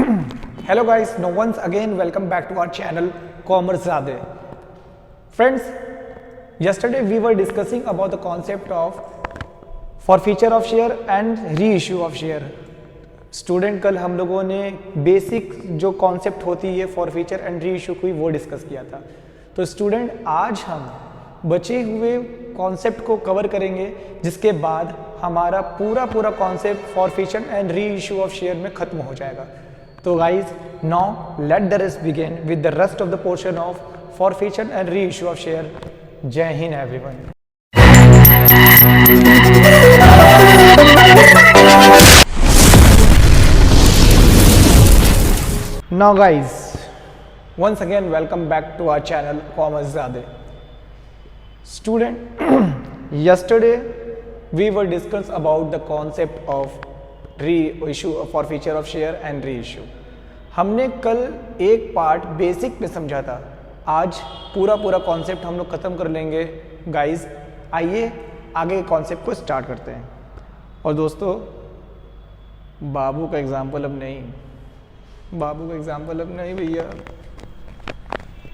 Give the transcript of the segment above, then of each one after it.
Hello guys, no once again welcome back to our channel Commerce Zade. Friends, yesterday we were discussing about the concept of forfeiture of share and reissue of share. Student कल हम लोगों ने basic जो concept होती है forfeiture and re issue की वो discuss किया था. तो स्टूडेंट आज हम बचे हुए कॉन्सेप्ट को कवर करेंगे जिसके बाद हमारा पूरा concept forfeiture and re issue of share में खत्म हो जाएगा. तो guys now let the rest begin with the rest of the portion of forfeiture and re issue of share. जय Hind everyone. Now guys, once again welcome back to our channel Commerce Zade. Student, yesterday we were discussed about the concept of reissue forfeiture of share and reissue. हमने कल एक part basic में समझा था. आज पूरा concept हम लोग खत्म कर लेंगे. गाइज आइए आगे कॉन्सेप्ट को स्टार्ट करते हैं. और दोस्तों बाबू का एग्जाम्पल अब नहीं भैया.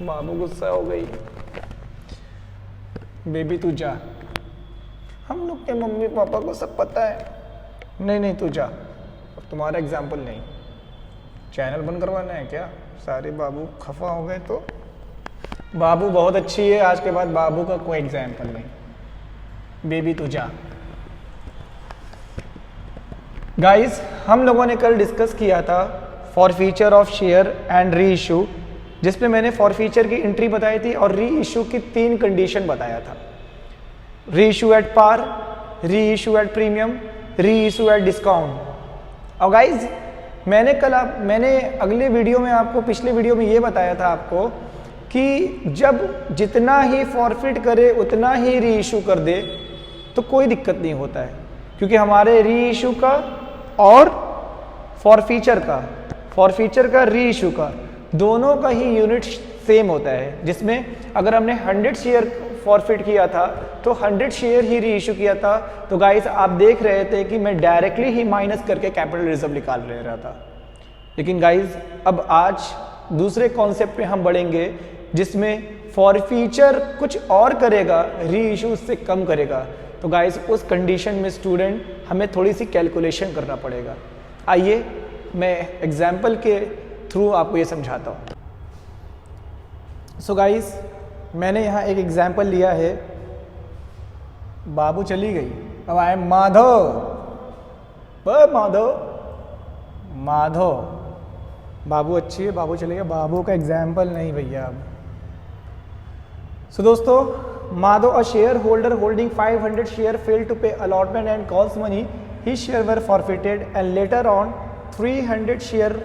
बाबू गुस्सा हो गई. बेबी तू जा. हम लोग के मम्मी पापा को सब पता है. नहीं तू जा. और तुम्हारा एग्जाम्पल नहीं. चैनल बंद करवाना है क्या? सारे बाबू खफा हो गए. तो बाबू बहुत अच्छी है. आज के बाद बाबू का कोई एग्जाम्पल नहीं. बेबी तू जा. गाइस हम लोगों ने कल डिस्कस किया था forfeiture of share and re issue, जिसमें मैंने फॉरफीचर की एंट्री बताई थी और री इशू की 3 कंडीशन बताया था. री इशू एट पार, री इशू एट प्रीमियम, री इशू एट डिस्काउंट. और गाइज मैंने अगले वीडियो में आपको पिछले वीडियो में ये बताया था आपको कि जब जितना ही फॉरफिट करे उतना ही री इशू कर दे तो कोई दिक्कत नहीं होता है, क्योंकि हमारे री इशू का और फॉरफीचर का री इशू का दोनों का ही यूनिट सेम होता है. जिसमें अगर हमने 100 शेयर फॉरफिट किया था तो 100 शेयर ही री इशू किया था. तो गाइस आप देख रहे थे कि मैं डायरेक्टली ही माइनस करके कैपिटल रिजर्व निकाल रहा था. लेकिन गाइस अब आज दूसरे कॉन्सेप्ट पे हम बढ़ेंगे जिसमें फॉरफीचर कुछ और करेगा, री इशू उससे कम करेगा. तो गाइस उस कंडीशन में स्टूडेंट हमें थोड़ी सी कैलकुलेशन करना पड़ेगा. आइए मैं एग्जाम्पल के थ्रू आपको ये समझाता हूँ. सो गाइस मैंने यहाँ एक एग्जाम्पल लिया है. बाबू चली गई. अब आए माधव. बाबू अच्छी है, बाबू चली गई. बाबू का एग्जाम्पल नहीं भैया. अब सो दोस्तों, Madhav a share holder holding 500 share failed to pay allotment and calls money. His share were forfeited and later on 300 share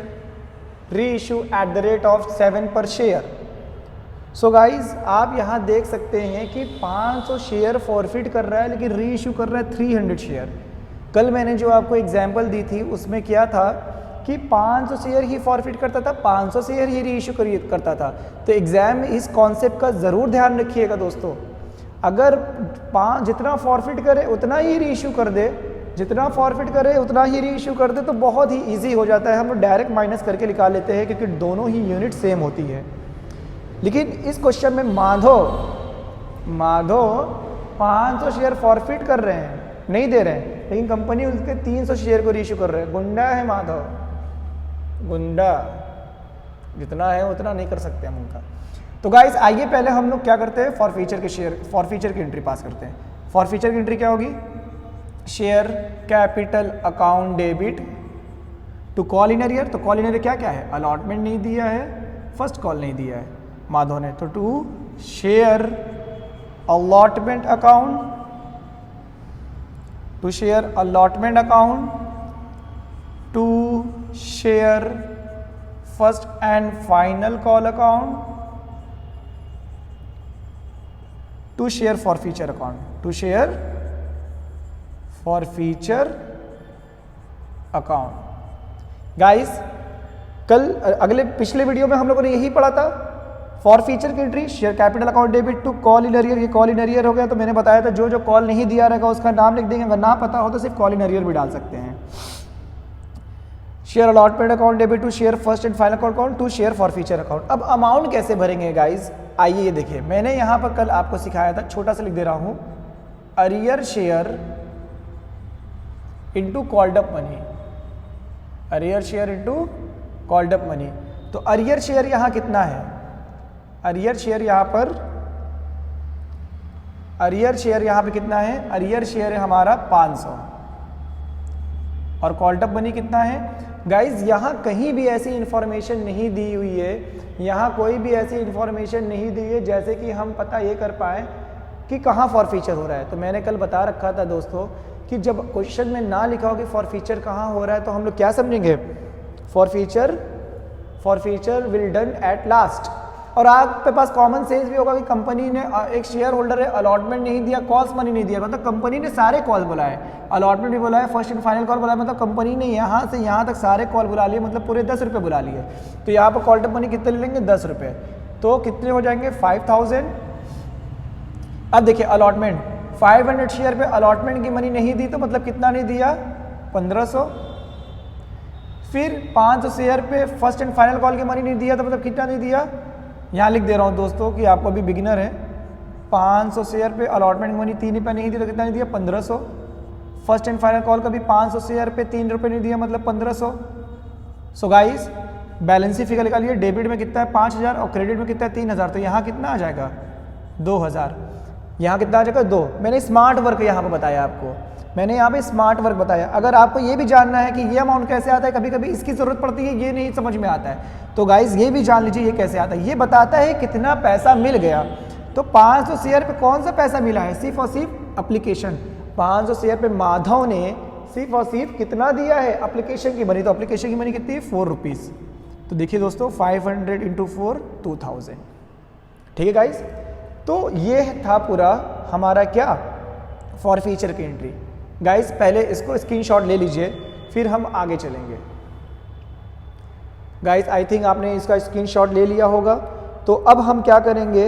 reissue at the rate of 7 per share. So guys आप यहाँ देख सकते हैं कि 500 शेयर फॉरफिट कर रहा है लेकिन री इशू कर रहा है 300 शेयर. कल मैंने जो आपको एग्जांपल दी थी उसमें क्या था कि 500 शेयर ही फॉरफिट करता था, 500 शेयर ही री इशू करता था. तो एग्जाम में इस कॉन्सेप्ट का ज़रूर ध्यान रखिएगा दोस्तों. अगर जितना फॉरफिट करे उतना ही री इशू कर दे, जितना फॉरफिट करे उतना ही री इशू कर दे तो बहुत ही इजी हो जाता है. हम लोग डायरेक्ट माइनस करके निकाल लेते हैं क्योंकि दोनों ही यूनिट सेम होती है. लेकिन इस क्वेश्चन में माधव 500 शेयर फॉरफिट कर रहे हैं, नहीं दे रहे हैं, लेकिन कंपनी उसके 300 शेयर को री इशू कर रहे हैं. गुंडा है माधव, गुंडा. जितना है उतना नहीं कर सकते हम उनका. तो गाइस आइए पहले हम लोग क्या करते हैं, फॉरफीचर की एंट्री पास करते हैं. फॉरफीचर की एंट्री क्या होगी? Share capital account debit to call in arrear. तो कॉल इन एरियर क्या है? अलॉटमेंट नहीं दिया है, फर्स्ट कॉल नहीं दिया है माधव ने. तो to share allotment account, to share allotment account, to share first and final call account, to share forfeiture account, to share forfeiture account. Guys कल पिछले वीडियो में हम लोगों ने यही पढ़ा था. फॉरफीचर की entry share capital account debit to call in arrear. ये कॉल इन एरियर हो गया. तो मैंने बताया था जो कॉल नहीं दिया रहेगा उसका नाम लिख देंगे. अगर ना पता हो तो सिर्फ कॉल इन एरियर भी डाल सकते हैं. Share allotment account debit to share first and final account to share forfeiture account. अब अमाउंट कैसे भरेंगे गाइज, आइए ये देखिए। मैंने यहाँ पर कल आपको सिखाया था, छोटा सा लिख दे रहा हूँ, arrear share into called up money, arrear share into called up money. तो अरियर शेयर यहाँ कितना है, अरियर शेयर यहाँ पर, अरियर शेयर यहाँ पे कितना है, अरियर शेयर है हमारा 500 और कॉल्ड अप मनी कितना है गाइज। यहाँ कहीं भी ऐसी इंफॉर्मेशन नहीं दी हुई है, यहाँ कोई भी ऐसी इंफॉर्मेशन नहीं दी है जैसे कि हम पता ये कर पाए कि कहाँ फॉर फीचर हो रहा है। तो मैंने कल बता रखा था दोस्तों कि जब क्वेश्चन में ना लिखा हो कि फॉर फीचर कहाँ हो रहा है तो हम लोग क्या समझेंगे, for feature will done at last. और आपके पास कॉमन सेंस भी होगा कि कंपनी ने, एक शेयर होल्डर है, अलॉटमेंट नहीं दिया, कॉल्स मनी नहीं दिया, मतलब कंपनी ने सारे कॉल बुलाए, अलॉटमेंट भी बुलाया, फर्स्ट एंड फाइनल कॉल बुलाया, मतलब कंपनी ने यहाँ से यहाँ तक सारे कॉल बुला लिए, मतलब पूरे 10 रुपये बुला लिए। तो यहाँ पर कॉल्ड अप मनी कितने ले लेंगे, 10 रुपये, तो कितने हो जाएंगे 5000। अब देखिए अलॉटमेंट 500 शेयर पे अलॉटमेंट की मनी नहीं दी तो मतलब कितना नहीं दिया, 1500। फिर 500 शेयर पे फर्स्ट एंड फाइनल कॉल की मनी नहीं दिया तो मतलब कितना नहीं दिया, यहाँ लिख दे रहा हूँ दोस्तों कि आपको अभी बिगिनर है, 500 शेयर पे अलॉटमेंट मनी 3 रुपये नहीं दी तो कितना नहीं दिया, 1500। फर्स्ट एंड फाइनल कॉल का भी 500 शेयर पे 3 रुपये नहीं दिया मतलब 1500। So guys balance sheet figure निकालिए, डेबिट में कितना है 5000 और क्रेडिट में कितना है 3000, तो यहाँ कितना आ जाएगा 2000, यहाँ कितना आ जाएगा 2। मैंने स्मार्ट वर्क यहाँ पर बताया आपको, मैंने यहाँ पे स्मार्ट वर्क बताया। अगर आपको ये भी जानना है कि ये अमाउंट कैसे आता है, कभी कभी इसकी ज़रूरत पड़ती है, ये नहीं समझ में आता है, तो गाइस ये भी जान लीजिए ये कैसे आता है। ये बताता है कितना पैसा मिल गया। तो 500 शेयर पे कौन सा पैसा मिला है, सिर्फ और सिर्फ एप्लीकेशन। 500 शेयर पे माधव ने सिर्फ और सिर्फ कितना दिया है, एप्लीकेशन की मनी। तो एप्लीकेशन की मनी कितनी है, 4 रुपीज़। तो देखिए दोस्तों 500 इंटू 4 2000, ठीक है गाइस। तो ये था पूरा हमारा क्या, फॉर फीचर की एंट्री। गाइस पहले इसको स्क्रीनशॉट ले लीजिए, फिर हम आगे चलेंगे। गाइस आई थिंक आपने इसका स्क्रीनशॉट ले लिया होगा। तो अब हम क्या करेंगे,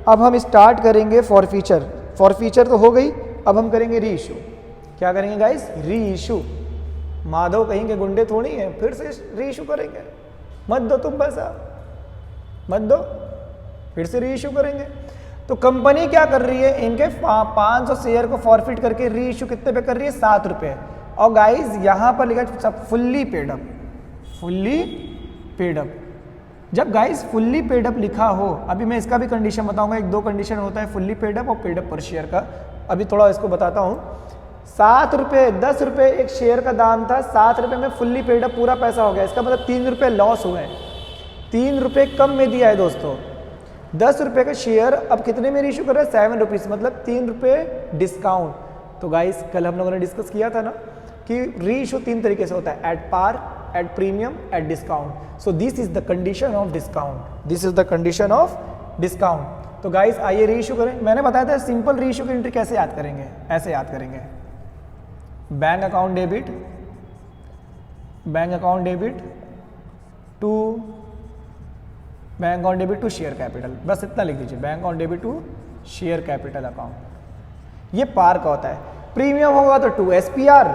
अब हम स्टार्ट करेंगे फॉर फीचर। फॉर फीचर तो हो गई, अब हम करेंगे री इशू। क्या करेंगे गाइस, री इशू। माधव कहेंगे गुंडे थोड़ी हैं, फिर से री इशू करेंगे, मत दो तुम पैसा, मत दो, फिर से री इशू करेंगे। तो कंपनी क्या कर रही है, इनके 500 शेयर को फॉरफिट करके री इशू कितने पे कर रही है, 7 रुपये। और गाइज यहाँ पर लिखा है fully paid up, fully paid up. जब गाइज फुल्ली पेड अप लिखा हो, अभी मैं इसका भी कंडीशन बताऊंगा, 1-2 कंडीशन होता है फुल्ली पेड अप और पेड अप पर शेयर का, अभी थोड़ा इसको बताता हूँ। 7 रुपये, 10 रुपये एक शेयर का दाम था, 7 रुपये में फुल्ली पेड अप पूरा पैसा हो गया, इसका मतलब 3 रुपये लॉस हुए, 3 रुपये कम में दिया है दोस्तों। 10 रुपये का शेयर अब कितने में इशू कर रहा है, 7 रुपीज़, मतलब 3 रुपये डिस्काउंट। तो गाइस कल हम लोगों ने डिस्कस किया था ना कि री इशू 3 तरीके से होता है, at par, at premium, at discount. So this is the condition of discount, this is the condition of discount. तो गाइस आइए री इशू करें। मैंने बताया था सिंपल री इशू की एंट्री कैसे याद करेंगे, ऐसे याद करेंगे, bank account debit, bank account debit to, bank account debit to share capital, बस इतना लिख दीजिए, bank account debit to share capital account. ये पार का होता है। प्रीमियम होगा तो 2 SPR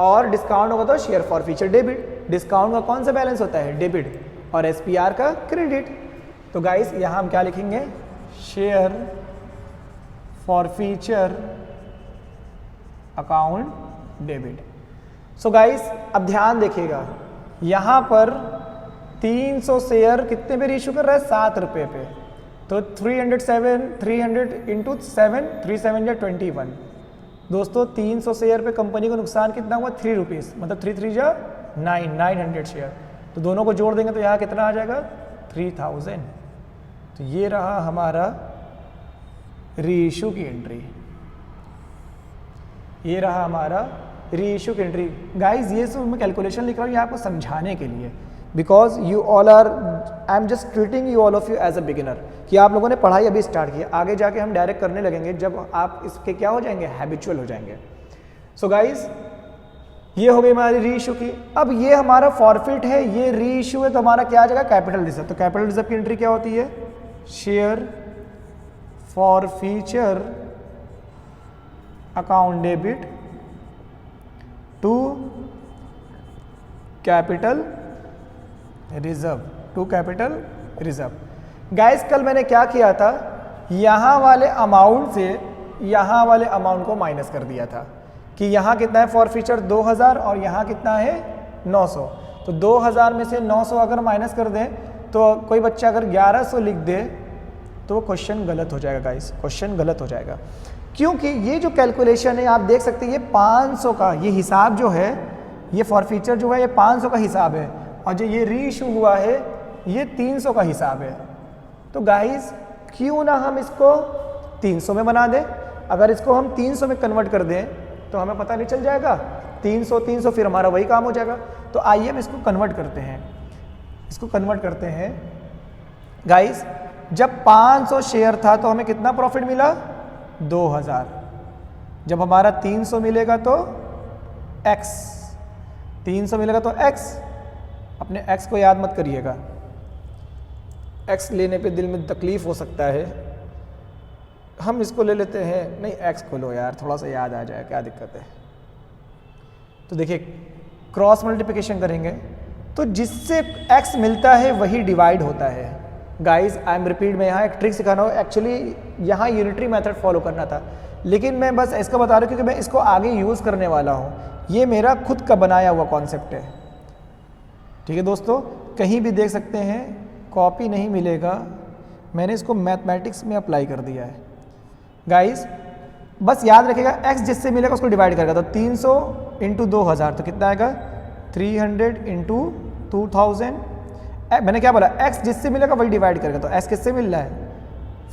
और डिस्काउंट होगा तो share for feature debit. Discount का कौन सा बैलेंस होता है, डेबिट, और SPR का क्रेडिट। तो गाइस यहाँ हम क्या लिखेंगे, share forfeiture account debit. So guys अब ध्यान देखिएगा, यहाँ पर 300 शेयर कितने पे इशू कर रहा है, 7 रुपये पे। तो 300 इंटू 7, 3 7 या 21। दोस्तों 300 शेयर पे कंपनी को नुकसान कितना हुआ, 3 रुपीज़, मतलब 3 3 जा 900 शेयर। तो दोनों को जोड़ देंगे तो यहाँ कितना आ जाएगा, 3000। तो ये रहा हमारा री इशू की एंट्री, ये रहा हमारा री इशू की एंट्री। गाइज ये सब मैं कैलकुलेशन लिख रहा हूँ ये आपको समझाने के लिए, because you all are, I am just treating you all of you as a beginner, कि आप लोगों ने पढ़ाई अभी स्टार्ट की, आगे जाके हम डायरेक्ट करने लगेंगे जब आप इसके क्या हो जाएंगे, हैबिचुअल हो जाएंगे। सो गाइज ये हो गई हमारी री इशू की। अब ये हमारा फॉरफिट है, ये री इशू है, तो हमारा क्या आ जाएगा, कैपिटल रिजर्व। तो कैपिटल रिजर्व की एंट्री क्या होती है, share forfeiture account debit to capital reserve, to capital reserve. Guys कल मैंने क्या किया था, यहाँ वाले अमाउंट से यहाँ वाले अमाउंट को माइनस कर दिया था कि यहाँ कितना है फॉर फीचर 2000 और यहाँ कितना है 900। तो 2000 में से 900 अगर माइनस कर दें तो कोई बच्चा अगर 1100 लिख दे तो क्वेश्चन गलत हो जाएगा गाइस, क्वेश्चन गलत हो जाएगा। क्योंकि ये जो कैलकुलेशन है आप देख सकते हैं ये 500 का ये हिसाब जो है, ये फॉर फीचर जो है ये 500 का हिसाब है और जो ये री इशू हुआ है ये 300 का हिसाब है। तो गाइस क्यों ना हम इसको 300 में बना दें। अगर इसको हम 300 में कन्वर्ट कर दें तो हमें पता नहीं चल जाएगा 300 300 फिर हमारा वही काम हो जाएगा। तो आइए हम इसको कन्वर्ट करते हैं, इसको कन्वर्ट करते हैं। गाइस जब 500 शेयर था तो हमें कितना प्रॉफिट मिला 2000। जब हमारा 300 मिलेगा तो x, 300 मिलेगा तो x, अपने x को याद मत करिएगा, x लेने पे दिल में तकलीफ हो सकता है। हम इसको ले लेते हैं, नहीं x को लो यार, थोड़ा सा याद आ जाए, क्या दिक्कत है। तो देखिए क्रॉस मल्टीप्लिकेशन करेंगे तो जिससे x मिलता है वही डिवाइड होता है। गाइस आई एम रिपीट, मैं यहाँ एक ट्रिक सिखा रहा हूँ। एक्चुअली यहाँ यूनिटरी मेथड फॉलो करना था लेकिन मैं बस इसका बता रहा हूँ क्योंकि मैं इसको आगे यूज़ करने वाला हूँ। ये मेरा खुद का बनाया हुआ कॉन्सेप्ट है, ठीक है दोस्तों, कहीं भी देख सकते हैं, कॉपी नहीं मिलेगा। मैंने इसको मैथमेटिक्स में अप्लाई कर दिया है। गाइस बस याद रखिएगा x जिससे मिलेगा उसको डिवाइड करेगा। तो 300 इंटू 2000 तो कितना आएगा 300 इंटू 2000। मैंने क्या बोला x जिससे मिलेगा वही डिवाइड करेगा। तो x किससे मिल रहा है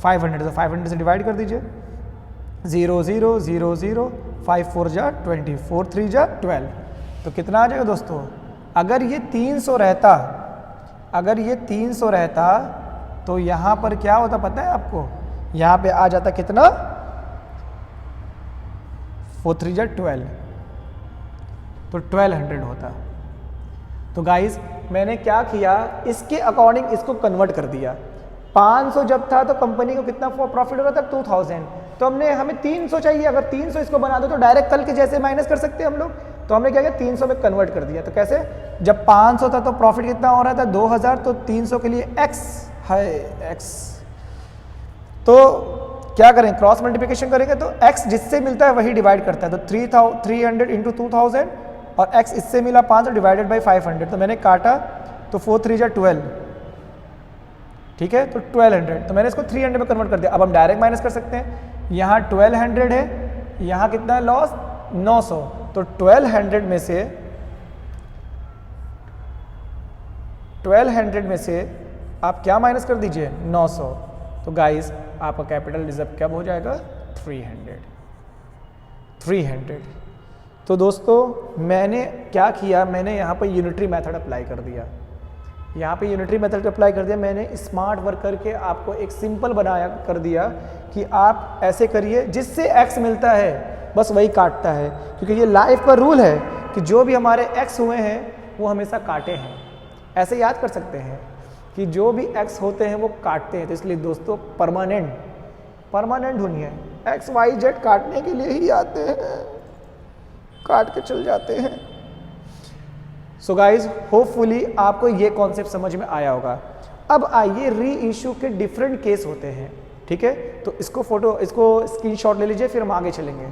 500, तो 500 से डिवाइड कर दीजिए। 0 0 0 0 5 4 जा 20, 4 3 जा 12। तो कितना आ जाएगा दोस्तों, अगर ये 300 रहता, अगर ये 300 रहता तो यहाँ पर क्या होता पता है आपको, यहाँ पे आ जाता कितना 4 3 जा 12, तो 1200 होता। तो गाइस मैंने क्या किया, इसके अकॉर्डिंग इसको कन्वर्ट कर दिया। 500 जब था तो कंपनी को कितना प्रॉफिट हो रहा था 2000। तो हमें 300 चाहिए, अगर 300 इसको बना दो तो डायरेक्ट कल के जैसे माइनस कर सकते हैं हम लोग। तो हमने क्या किया 300 में कन्वर्ट कर दिया। तो कैसे, जब 500 था तो प्रॉफिट कितना हो रहा था 2000, तो 300 के लिए x है x। तो क्या करें, क्रॉस मल्टीप्लिकेशन करेंगे तो x जिससे मिलता है वही डिवाइड करता है। तो 300 इंटू 2000 और x इससे मिला 500 डिवाइडेड बाई 500। तो मैंने काटा तो 4 3 जा 12, ठीक है, तो 1200। तो मैंने इसको 300 में कन्वर्ट कर दिया। अब हम डायरेक्ट माइनस कर सकते हैं, यहाँ 1200 है, यहाँ कितना है लॉस 900। तो 1200 में से आप क्या माइनस कर दीजिए 900। तो गाइस आपका कैपिटल रिजर्व कब हो जाएगा 300। तो दोस्तों मैंने क्या किया, मैंने यहाँ पर यूनिटरी मेथड अप्लाई कर दिया। यहाँ पे यूनिटरी मेथड अप्लाई कर दिया मैंने, स्मार्ट वर्क करके आपको एक सिंपल बनाया कर दिया कि आप ऐसे करिए, जिससे x मिलता है बस वही काटता है। क्योंकि ये लाइफ का रूल है कि जो भी हमारे x हुए हैं वो हमेशा काटे हैं। ऐसे याद कर सकते हैं कि जो भी x होते हैं वो काटते हैं। तो इसलिए दोस्तों परमानेंट दुनिया x y z काटने के लिए ही आते हैं, काट के चल जाते हैं। सो गाइज होपफुली आपको ये कॉन्सेप्ट समझ में आया होगा। अब आइए री इशू के डिफरेंट केस होते हैं, ठीक है। तो इसको स्क्रीनशॉट ले लीजिए, फिर हम आगे चलेंगे।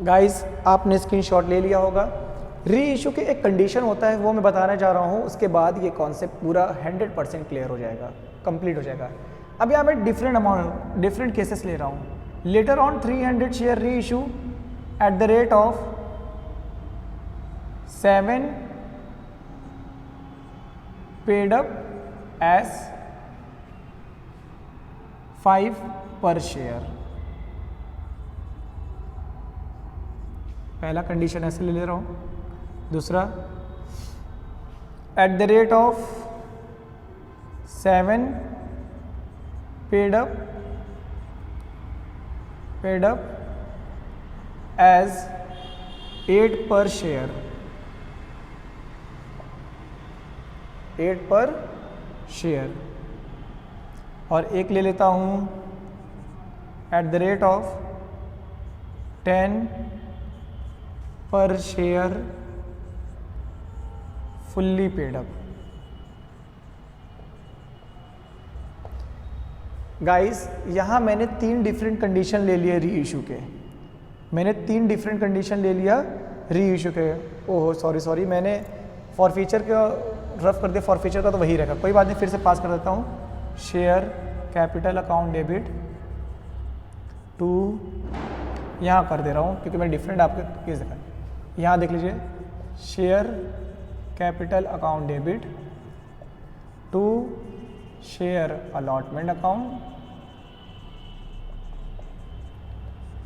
गाइज आपने स्क्रीनशॉट ले लिया होगा। री इशू के एक कंडीशन होता है, वो मैं बताना चाह रहा हूँ, उसके बाद ये कॉन्सेप्ट पूरा 100% क्लियर हो जाएगा, कंप्लीट हो जाएगा। अब यहाँ मैं डिफरेंट केसेस ले रहा हूँ। लेटर ऑन 300 शेयर री issue at the rate of 7 paid up as 5 per share। पहला कंडीशन ऐसे ले रहा हूँ। दूसरा at the rate of 7 paid up as 8 per share, 8 per share। और एक ले लेता हूँ at the rate of 10 पर share fully paid up. Guys यहाँ मैंने 3 डिफरेंट कंडीशन ले लिए री इशू के, मैंने 3 डिफरेंट कंडीशन ले लिया री इशू के। ओहो सॉरी मैंने फॉर फीचर का रफ कर दिया, फॉर फीचर का तो वही रहेगा, कोई बात नहीं, फिर से पास कर देता हूँ। Share capital account debit to, यहाँ कर दे रहा हूँ क्योंकि मैं डिफरेंट आपके केस देखा। यहाँ देख लीजिए, share capital account debit to share allotment account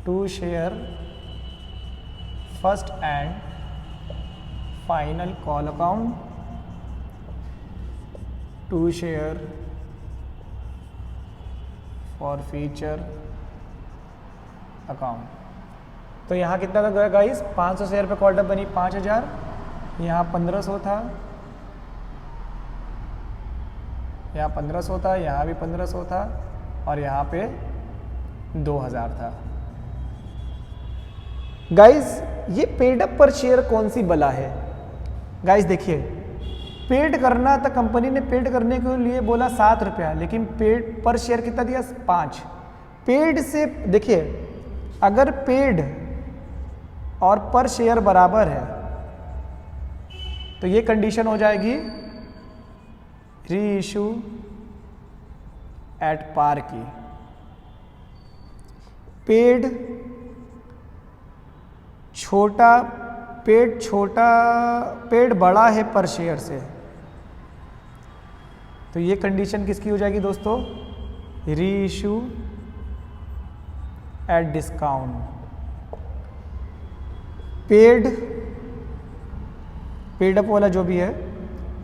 to share first and final call account to share forfeiture account. तो यहाँ कितना था गाइस, 500 शेयर पे कॉल डब बनी 5000, यहाँ 1500 था, यहाँ 1500 था, यहाँ भी 1500 था और यहाँ पे 2000 था। गाइस ये पेड अप पर शेयर कौन सी बला है? गाइस देखिए, पेड करना था, कंपनी ने पेड करने के लिए बोला 7 रुपया, लेकिन पेड पर शेयर कितना दिया 5। पेड से देखिए, अगर पेड और पर शेयर बराबर है तो ये कंडीशन हो जाएगी री इशू एट पार की। पेड छोटा, पेड बड़ा है पर शेयर से, तो ये कंडीशन किसकी हो जाएगी दोस्तों, री issue at discount. Paid up वाला जो भी है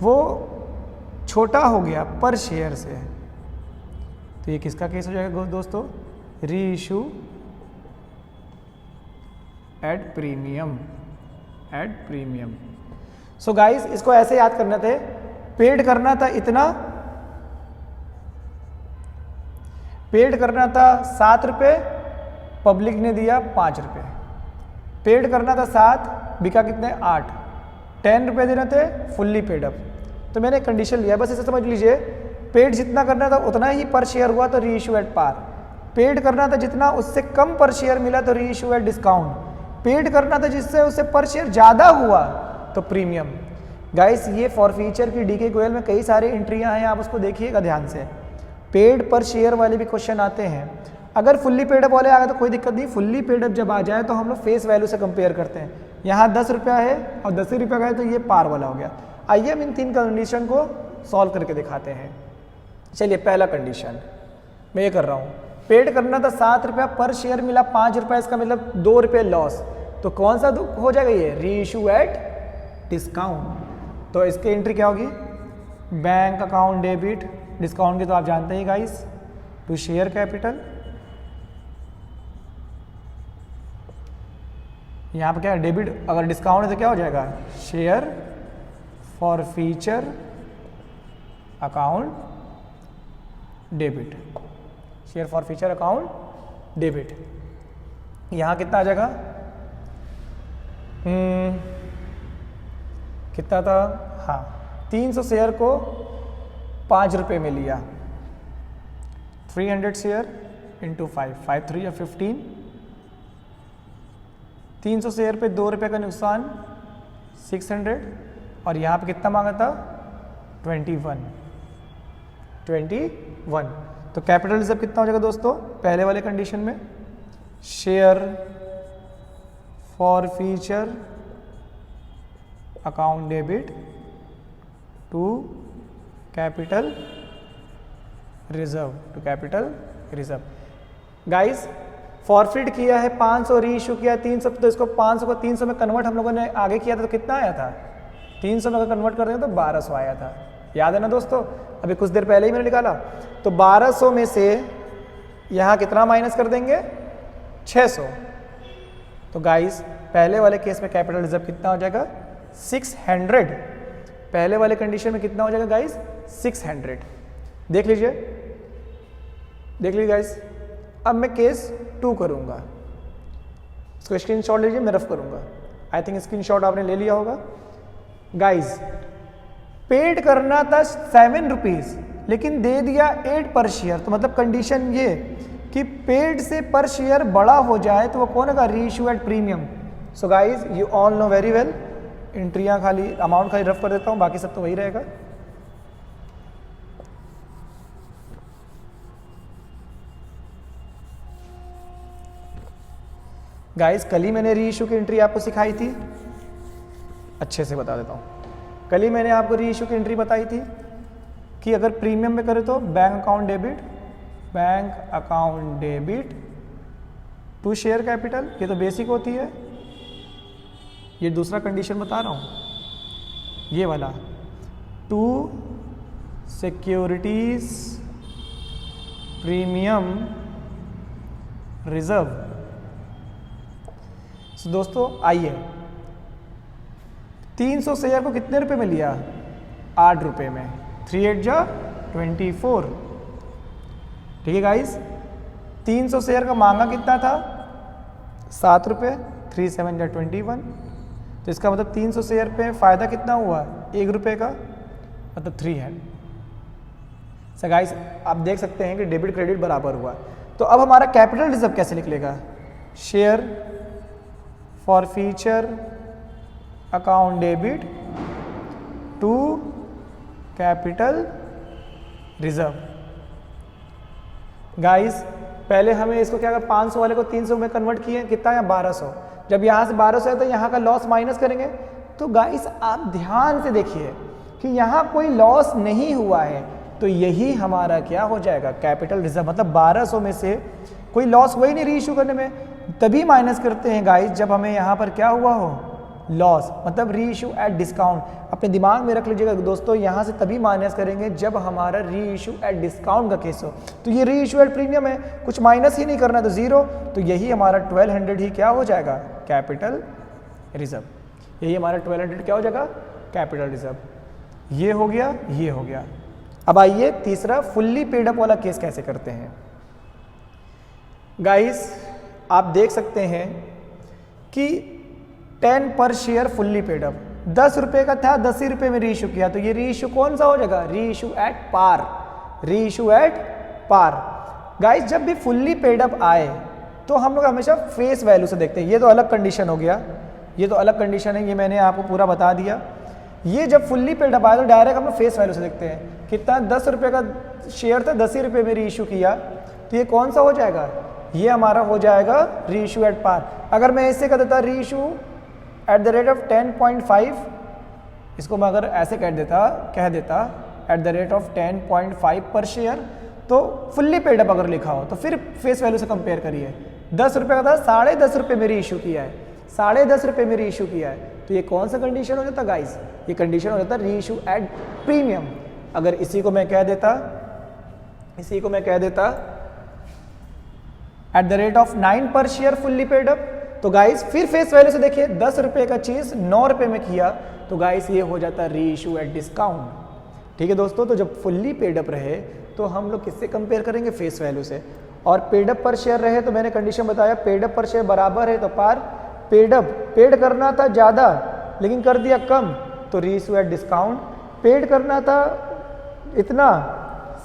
वो छोटा हो गया पर शेयर से, तो ये किसका केस हो जाएगा दोस्तों, री issue at premium, eight premium. So guys इसको ऐसे याद करना थे, पेड करना था इतना, पेड करना था 7 रुपये, पब्लिक ने दिया 5 रुपये। पेड करना था 7, बिका कितने 8, 10 रुपये देने थे फुल्ली पेड अप। तो मैंने कंडीशन लिया, बस इसे समझ लीजिए, पेड जितना करना था उतना ही पर शेयर हुआ तो री इशू एट पार, पेड करना था जितना उससे कम पर शेयर मिला तो री इशू एट डिस्काउंट, पेड करना था जिससे उससे पर शेयर ज़्यादा हुआ तो प्रीमियम। गाइस ये फॉर फीचर की डीके गोयल में कई सारी एंट्रियां हैं, आप उसको देखिएगा ध्यान से। पेड पर शेयर वाले भी क्वेश्चन आते हैं, अगर फुल्ली पेड अप वाले आ गए तो कोई दिक्कत नहीं, फुल्ली पेड अप जब आ जाए तो हम लोग फेस वैल्यू से कंपेयर करते हैं। यहाँ 10 रुपया है और 10 ही रुपया का है तो ये पार वाला हो गया। आइए हम इन 3 कंडीशन को सॉल्व करके दिखाते हैं। चलिए पहला कंडीशन मैं ये कर रहा हूँ, पेड करना था 7 रुपया, पर शेयर मिला 5 रुपया, इसका मतलब 2 रुपये लॉस, तो कौन सा हो जाएगा ये, री इशू एट डिस्काउंट। तो इसकी एंट्री क्या होगी, बैंक अकाउंट डेबिट, डिस्काउंट की तो आप जानते ही गाइस, टू शेयर कैपिटल, यहाँ पे क्या है डेबिट, अगर डिस्काउंट है तो क्या हो जाएगा, share forfeiture account debit, share forfeiture account debit. यहाँ कितना आ जाएगा, कितना था, हाँ 300 शेयर को 5 रुपये में लिया, 300 शेयर इंटू 5, 5 3 या 15, 300 शेयर पे 2 रुपये का नुकसान 600, और यहाँ पे कितना मांगा था 21। तो कैपिटल रिजर्व कितना हो जाएगा दोस्तों, पहले वाले कंडीशन में share forfeiture account debit to capital reserve, to capital reserve. Guys forfeit किया है 500, री इशू किया है 300, तो इसको 500 को 300 में कन्वर्ट हम लोगों ने आगे किया था तो कितना आया था, 300 में अगर कन्वर्ट कर देंगे तो 1200 आया था, याद है ना दोस्तों, अभी कुछ देर पहले ही मैंने निकाला। तो 1200 में से यहाँ कितना माइनस कर देंगे, 600। तो गाइस पहले वाले केस में कैपिटल रिजर्व कितना हो जाएगा, 600। पहले वाले कंडीशन में कितना हो जाएगा गाइस, 600। देख लीजिए गाइस। अब मैं केस 2 करूंगा, इसको स्क्रीनशॉट लीजिए, मैं रफ करूंगा। आई थिंक स्क्रीनशॉट आपने ले लिया होगा। गाइज पेड करना था 7 रुपीज़ लेकिन दे दिया 8 पर शेयर, तो मतलब कंडीशन ये कि पेड से पर शेयर बड़ा हो जाए तो वो कौन होगा, reissue at premium. So guys you all know very well, एंट्रियाँ खाली अमाउंट खाली रफ कर देता हूँ, बाकी सब तो वही रहेगा। गाइस कल ही मैंने री इशू की एंट्री आपको सिखाई थी, अच्छे से बता देता हूँ। कल ही मैंने आपको री इशू की एंट्री बताई थी कि अगर प्रीमियम में करें तो bank account debit to share capital, ये तो बेसिक होती है। ये दूसरा कंडीशन बता रहा हूँ, ये वाला टू सिक्योरिटीज प्रीमियम रिजर्व। तो दोस्तों आइए, 300 शेयर को कितने रुपए में लिया, 8 रुपए में, 3 8 जा 24। ठीक है गाइस, 300 शेयर का मांगा कितना था, 7 रुपये, 3 7 जा 21। तो इसका मतलब 300 शेयर पे फायदा कितना हुआ, 1 रुपये का, मतलब 3 है। सो गाइस आप देख सकते हैं कि डेबिट क्रेडिट बराबर हुआ। तो अब हमारा कैपिटल रिजर्व कैसे निकलेगा, share forfeiture account debit to capital reserve. Guys पहले हमें इसको क्या, 500 वाले को 300 में कन्वर्ट किए, कितना है 1200। जब यहाँ से 1200 है तो यहाँ का लॉस माइनस करेंगे। तो गाइस आप ध्यान से देखिए कि यहाँ कोई लॉस नहीं हुआ है, तो यही हमारा क्या हो जाएगा, कैपिटल रिजर्व। मतलब 1200 में से कोई लॉस हुआ ही नहीं री इशू करने में, तभी माइनस करते हैं गाइस जब हमें यहाँ पर क्या हुआ हो, लॉस, मतलब री इशू एट डिस्काउंट। अपने दिमाग में रख लीजिएगा दोस्तों, यहाँ से तभी माइनस करेंगे जब हमारा री इशू एट डिस्काउंट का केस हो। तो ये री इशू एट प्रीमियम है, कुछ माइनस ही नहीं करना है तो 0, तो यही हमारा 1200 ही क्या हो जाएगा, कैपिटल रिजर्व। यही हमारा 1200 क्या हो जाएगा, कैपिटल रिजर्व। ये हो गया, ये हो गया। अब आइए तीसरा फुल्ली पेड अप वाला केस कैसे करते हैं। गाइस आप देख सकते हैं कि 10 पर शेयर फुल्ली पेड अप, 10 रुपये का था, 10 ही रुपये में री इशू किया, तो ये री इशू कौन सा हो जाएगा, री इशू एट पार, री इशू एट पार। गाइस जब भी फुल्ली पेड अप आए तो हम लोग हमेशा फेस वैल्यू से देखते हैं। ये तो अलग कंडीशन हो गया, ये तो अलग कंडीशन है, ये मैंने आपको पूरा बता दिया। ये जब फुल्ली पेड अप आए तो डायरेक्ट हम लोग फेस वैल्यू से देखते हैं, कितना 10 रुपये का शेयर था, 10 ही रुपये में री इशू किया, तो ये कौन सा हो जाएगा, ये हमारा हो जाएगा री इशू एट पार। अगर मैं इससे कह देता री issue at the rate of 10.5, इसको मैं अगर ऐसे कह देता एट द रेट ऑफ 10.5 पर शेयर, तो फुल्ली पेड अप अगर लिखा हो तो फिर फेस वैल्यू से कंपेयर करिए। 10 रुपये का था, 10.5 रुपये में री इशू किया है, 10.5 रुपये में री इशू किया है, तो ये कौन सा कंडीशन हो जाता गाइस, ये कंडीशन हो जाता री इशू एट प्रीमियम। अगर इसी को मैं कह देता एट द रेट ऑफ 9 पर शेयर फुल्ली पेड अप, तो गाइस फिर फेस वैल्यू से देखिए, 10 रुपये का चीज 9 रुपये में किया, तो गाइस ये हो जाता है री इशू एट डिस्काउंट। ठीक है दोस्तों, तो जब फुल्ली पेड अप रहे तो हम लोग किससे कंपेयर करेंगे, फेस वैल्यू से। और पेड अप पर शेयर रहे तो मैंने कंडीशन बताया, पेड अप पर शेयर बराबर है तो पार, पेड करना था ज़्यादा लेकिन कर दिया कम, तो री इशू एट डिस्काउंट। पेड करना था इतना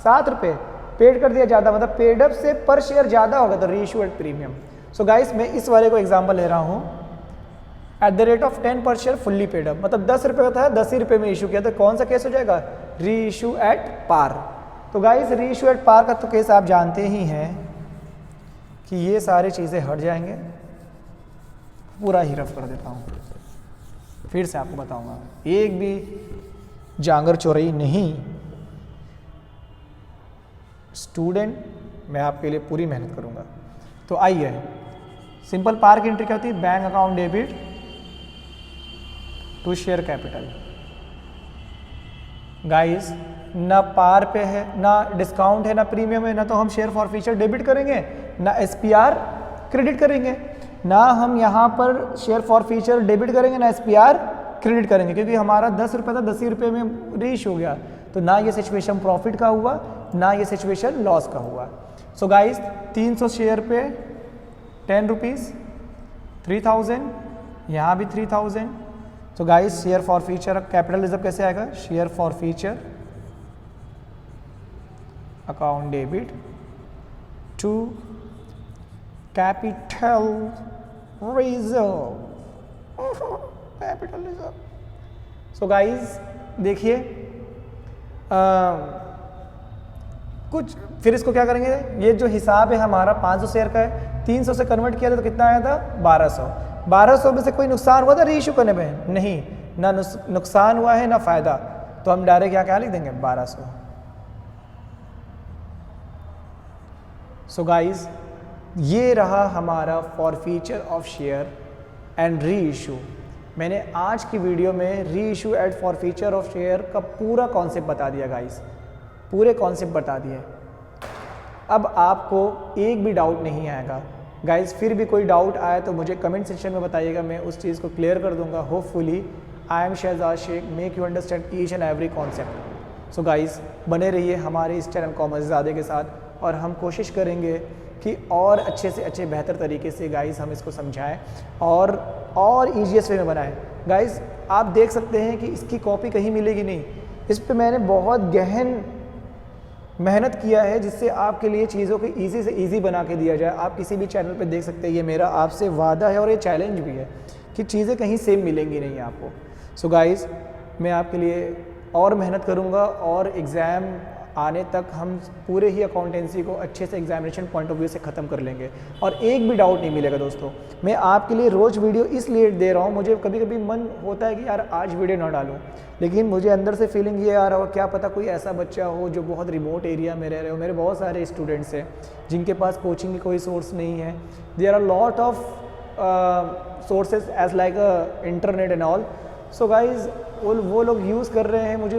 7 रुपये, पेड कर दिया ज़्यादा, मतलब पेड अप से पर शेयर ज़्यादा होगा तो री issue at premium. So guys मैं इस वाले को एग्जांपल ले रहा हूँ, एट द रेट ऑफ 10 पर शेयर फुल्ली पेड अप, मतलब 10 रुपये का था, 10 ही रुपये में इशू किया, तो कौन सा केस हो जाएगा, री इशू एट पार। तो गाइस री इशू एट पार का तो केस आप जानते ही हैं कि ये सारी चीज़ें हट जाएंगे। पूरा ही रफ कर देता हूँ, फिर से आपको बताऊंगा, एक भी जांगर चौरई नहीं। स्टूडेंट मैं आपके लिए पूरी मेहनत करूंगा। तो आइए, सिंपल पार की एंट्री क्या होती है, bank account debit to share capital. Guys ना पार पे है, ना डिस्काउंट है, ना प्रीमियम है, ना तो हम शेयर फॉर फीचर डेबिट करेंगे, ना एसपीआर क्रेडिट करेंगे, ना हम यहाँ पर शेयर फॉर फीचर डेबिट करेंगे, ना एसपीआर क्रेडिट करेंगे, क्योंकि हमारा 10 रुपये था, 10 ही रुपये में रीच हो गया। तो ना ये सिचुएशन प्रॉफिट का हुआ, ना ये सिचुएशन लॉस का हुआ। सो गाइस 300 शेयर पे 10 रुपीज़, 3000, यहाँ भी 3000। तो guys share forfeiture capital reserve कैसे आएगा, share forfeiture account debit to capital reserve, capital reserve. So guys देखिए कुछ फिर इसको क्या करेंगे, ये जो हिसाब है हमारा 500 शेयर का है, 300 से कन्वर्ट किया था तो कितना आया था 1200। 1200 में से कोई नुकसान हुआ था रीइश्यू करने में, नहीं, ना नुकसान हुआ है ना फायदा, तो हम डायरेक्ट यहाँ क्या लिख देंगे 1200। सो गाइज ये रहा हमारा for future of share and re issue. मैंने आज की वीडियो में री issue at for future of share का पूरा कॉन्सेप्ट बता दिया गाइस, पूरे कॉन्सेप्ट बता दिए। अब आपको एक भी डाउट नहीं आएगा गाइस। फिर भी कोई डाउट आए तो मुझे कमेंट सेक्शन में बताइएगा, मैं उस चीज़ को क्लियर कर दूंगा। Hopefully I am Shahzad Shaikh, make you understand each and every concept. So guys बने रहिए हमारे इस चैनल कॉमर्स ज़्यादा के साथ, और हम कोशिश करेंगे कि और अच्छे से अच्छे बेहतर तरीके से गाइस हम इसको समझाएं और ईजीएस्ट वे में बनाएं। गाइस आप देख सकते हैं कि इसकी कॉपी कहीं मिलेगी नहीं, इस पे मैंने बहुत गहन मेहनत किया है जिससे आपके लिए चीज़ों को ईजी से ईजी बना के दिया जाए। आप किसी भी चैनल पे देख सकते हैं, ये मेरा आपसे वादा है और ये चैलेंज भी है कि चीज़ें कहीं सेम मिलेंगी नहीं आपको। सो गाइस मैं आपके लिए और मेहनत करूँगा और एग्ज़ाम आने तक हम पूरे ही अकाउंटेंसी को अच्छे से एग्जामिनेशन पॉइंट ऑफ व्यू से ख़त्म कर लेंगे और एक भी डाउट नहीं मिलेगा। दोस्तों मैं आपके लिए रोज़ वीडियो इसलिए दे रहा हूँ, मुझे कभी कभी मन होता है कि यार आज वीडियो ना डालूँ, लेकिन मुझे अंदर से फीलिंग ये आ रहा हो क्या पता कोई ऐसा बच्चा हो जो बहुत रिमोट एरिया में रह रहे हो। मेरे बहुत सारे स्टूडेंट्स हैं जिनके पास कोचिंग की कोई सोर्स नहीं है। There are lot of sources as like internet and all. So guys वो लोग यूज़ कर रहे हैं, मुझे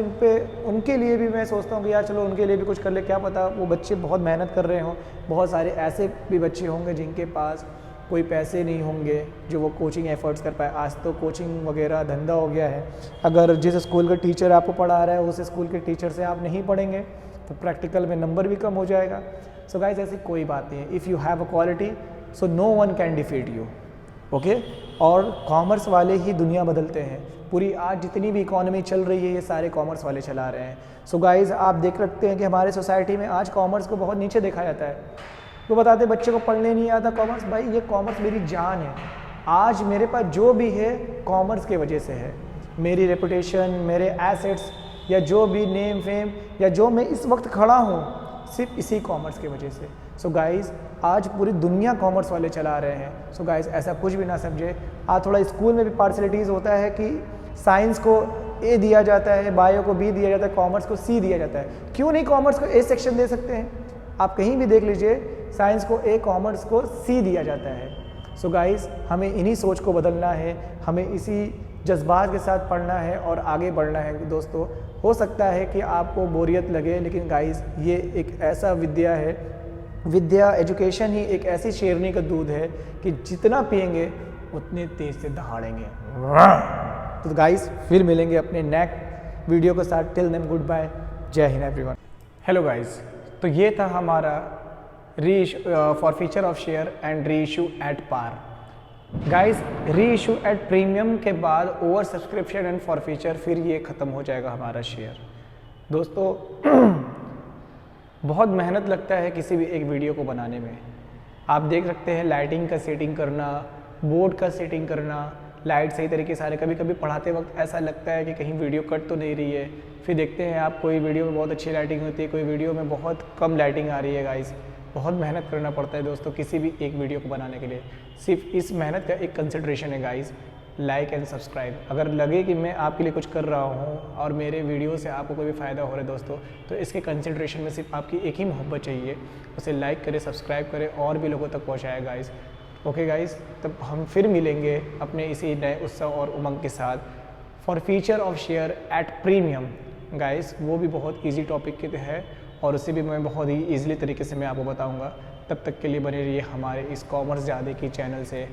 उनके लिए भी मैं सोचता हूँ कि यार चलो उनके लिए भी कुछ कर ले, क्या पता वो बच्चे बहुत मेहनत कर रहे हों। बहुत सारे ऐसे भी बच्चे होंगे जिनके पास कोई पैसे नहीं होंगे जो वो कोचिंग एफर्ट्स कर पाए। आज तो कोचिंग वगैरह धंधा हो गया है, अगर जिस स्कूल का टीचर आपको पढ़ा रहा है उस स्कूल के टीचर से आप नहीं पढ़ेंगे तो प्रैक्टिकल में नंबर भी कम हो जाएगा। सो गाइज ऐसी कोई बात नहीं है, if you have a quality so no one can defeat you, okay. और कॉमर्स वाले ही दुनिया बदलते हैं। पूरी आज जितनी भी इकोनॉमी चल रही है ये सारे कॉमर्स वाले चला रहे हैं। सो गाइज आप देख सकते हैं कि हमारे सोसाइटी में आज कॉमर्स को बहुत नीचे देखा जाता है। तो बताते बच्चे को पढ़ने नहीं आता कॉमर्स, भाई ये कॉमर्स मेरी जान है। आज मेरे पास जो भी है कॉमर्स के वजह से है, मेरी रेपुटेशन, मेरे एसेट्स या जो भी नेम फेम या जो मैं इस वक्त खड़ा हूँ सिर्फ इसी कॉमर्स की वजह से। सो गाइज़ आज पूरी दुनिया कॉमर्स वाले चला रहे हैं। सो गाइज़ ऐसा कुछ भी ना समझे। आज थोड़ा स्कूल में भी पार्शलिटीज़ होता है कि साइंस को ए दिया जाता है, बायो को बी दिया जाता है, कॉमर्स को सी दिया जाता है। क्यों नहीं कॉमर्स को ए सेक्शन दे सकते हैं? आप कहीं भी देख लीजिए, साइंस को ए, कॉमर्स को सी दिया जाता है। सो गाइज़ हमें इन्हीं सोच को बदलना है, हमें इसी जज्बात के साथ पढ़ना है और आगे बढ़ना है। दोस्तों हो सकता है कि आपको बोरियत लगे, लेकिन गाइज़ ये एक ऐसा विद्या है, विद्या एजुकेशन ही एक ऐसी शेरनी का दूध है कि जितना पिएंगे उतने तेज से दहाड़ेंगे। तो गाइस फिर मिलेंगे अपने नेक्स्ट वीडियो के साथ। टिल देन गुड बाय, जय हिंद एवरीवन। हेलो गाइस, तो ये था हमारा for future of share and re issue at par. Guys री इशू एट प्रीमियम के बाद over subscription and for future फिर ये ख़त्म हो जाएगा हमारा शेयर। दोस्तों बहुत मेहनत लगता है किसी भी एक वीडियो को बनाने में। आप देख सकते हैं लाइटिंग का सेटिंग करना, बोर्ड का सेटिंग करना, लाइट सही तरीके से आ रही। कभी कभी पढ़ाते वक्त ऐसा लगता है कि कहीं वीडियो कट तो नहीं रही है, फिर देखते हैं आप कोई वीडियो में बहुत अच्छी लाइटिंग होती है, कोई वीडियो में बहुत कम लाइटिंग आ रही है। गाइस बहुत मेहनत करना पड़ता है दोस्तों किसी भी एक वीडियो को बनाने के लिए। सिर्फ इस मेहनत का एक कंसिडरेशन है गाइस, लाइक एंड सब्सक्राइब। अगर लगे कि मैं आपके लिए कुछ कर रहा हूँ और मेरे वीडियो से आपको कोई भी फ़ायदा हो रहा है दोस्तों, तो इसके कंसिडरेशन में सिर्फ आपकी एक ही मोहब्बत चाहिए, उसे लाइक करें, सब्सक्राइब करें और भी लोगों तक पहुँचाए गाइस। ओके गाइस, तब हम फिर मिलेंगे अपने इसी नए उत्सव और उमंग के साथ for future of share at premium. Guys वो भी बहुत ईजी टॉपिक के है और उसे भी मैं बहुत ही ईजिली तरीके से मैं आपको बताऊँगा। तब तक के लिए बने रहिए हमारे इस कॉमर्स ज़्यादा की चैनल से।